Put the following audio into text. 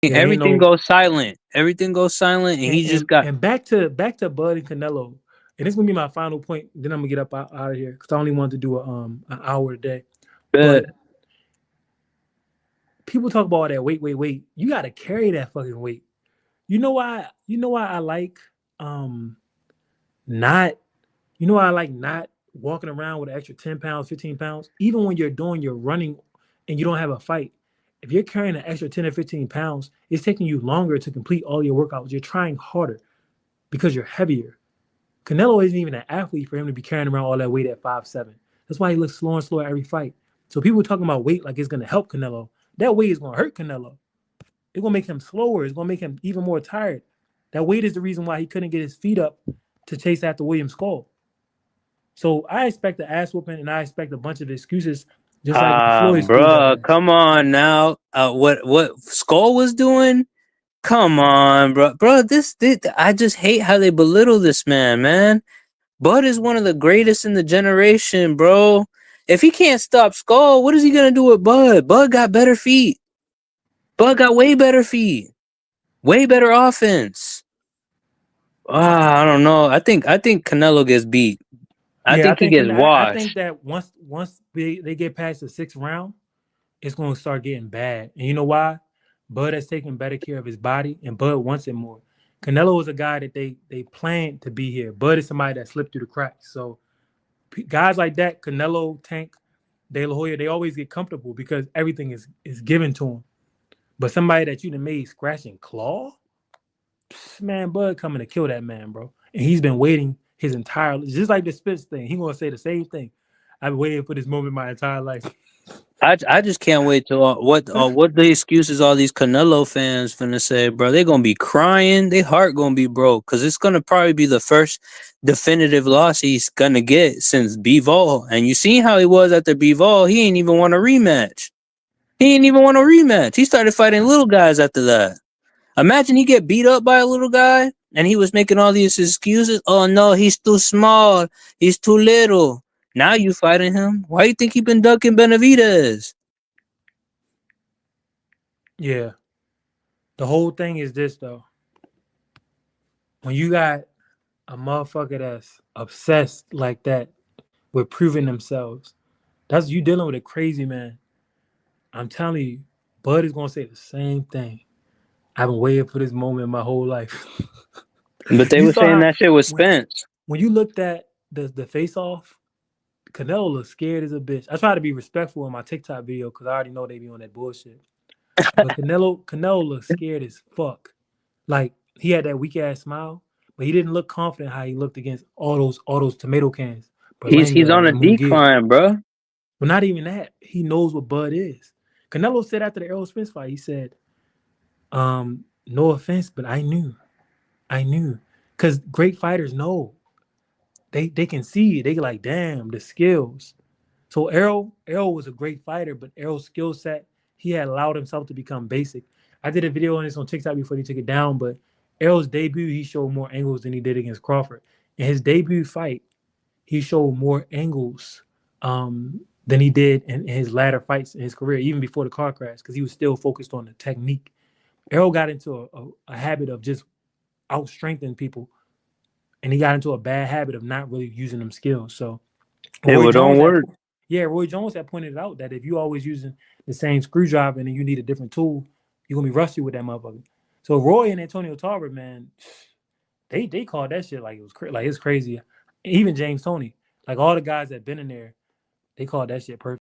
Yeah, ain't Everything no goes silent. Everything goes silent, and he just got. and back to Bud and Canelo, and this gonna be my final point. Then I'm gonna get up out of here because I only wanted to do an hour a day. But But people talk about all that weight. You got to carry that fucking weight. You know why? You know why I like um not. You know why I like not walking around with an extra 10 pounds, 15 pounds, even when you're doing your running and you don't have a fight. If you're carrying an extra 10 or 15 pounds, it's taking you longer to complete all your workouts. You're trying harder because you're heavier. Canelo isn't even an athlete for him to be carrying around all that weight at 5'7". That's why he looks slower and slower every fight. So people talking about weight like it's gonna help Canelo. That weight is gonna hurt Canelo. It's gonna make him slower. It's gonna make him even more tired. That weight is the reason why he couldn't get his feet up to chase after William Skull. So I expect the ass whooping and I expect a bunch of excuses, just like when Floyd screwed that bruh, ass. come on now. What Skull was doing? Come on, bro. This I just hate how they belittle this man, man. Bud is one of the greatest in the generation, bro. If he can't stop Skull, what is he gonna do with Bud? Bud got better feet. Bud got way better feet. Way better offense. I don't know. I think Canelo gets beat. I Yeah, think he gets I think washed. that once they get past the sixth round, it's going to start getting bad. And you know why? Bud has taken better care of his body, and Bud wants it more. Canelo is a guy that they planned to be here. Bud is somebody that slipped through the cracks. So guys like that, Canelo, Tank, De La Hoya, they always get comfortable because everything is given to them. But somebody that you done made scratch and claw, man, Bud coming to kill that man, bro. And he's been waiting his entire, just like the Spence thing. He gonna say the same thing. I've been waiting for this moment my entire life. I just can't wait to what the excuses all these Canelo fans finna say, bro. They gonna be crying. They heart gonna be broke because it's gonna probably be the first definitive loss he's gonna get since Bivol. And you seen how he was after Bivol. He ain't even want a rematch. He ain't even want a rematch. He started fighting little guys after that. Imagine he get beat up by a little guy and he was making all these excuses. Oh no, he's too small. He's too little. Now you fighting him. Why you think he been ducking Benavidez? Yeah. The whole thing is this though. When you got a motherfucker that's obsessed like that with proving themselves, that's you dealing with a crazy man. I'm telling you, Bud is gonna say the same thing. I've been waiting for this moment my whole life. But they You were saw saying how that shit was when Spence. when you looked at the face off, Canelo looked scared as a bitch. I try to be respectful in my TikTok video because I already know they be on that bullshit. But Canelo looked scared as fuck. Like he had that weak ass smile, but he didn't look confident how he looked against all those tomato cans, He's Berlanga on a and Munguia. decline, bro. But not even that. He knows what Bud is. Canelo said after the Errol Spence fight, he said, no offense, but I knew. I knew. Because great fighters know. They can see it. They like, damn, the skills. So Errol was a great fighter, but Errol's skill set, he had allowed himself to become basic. I did a video on this on TikTok before he took it down, but Errol's debut, he showed more angles than he did against Crawford. In his debut fight, he showed more angles than he did in his latter fights in his career, even before the car crash, because he was still focused on the technique. Errol got into a habit of just out strengthening people, and he got into a bad habit of not really using them skills. So It Roy would don't Jones had, work. yeah, Roy Jones had pointed out that if you always using the same screwdriver and then you need a different tool, you're gonna be rusty with that motherfucker. So Roy and Antonio Tarver, man, they called that shit like it was like it's crazy. Even James Toney, like all the guys that been in there, they called that shit perfect.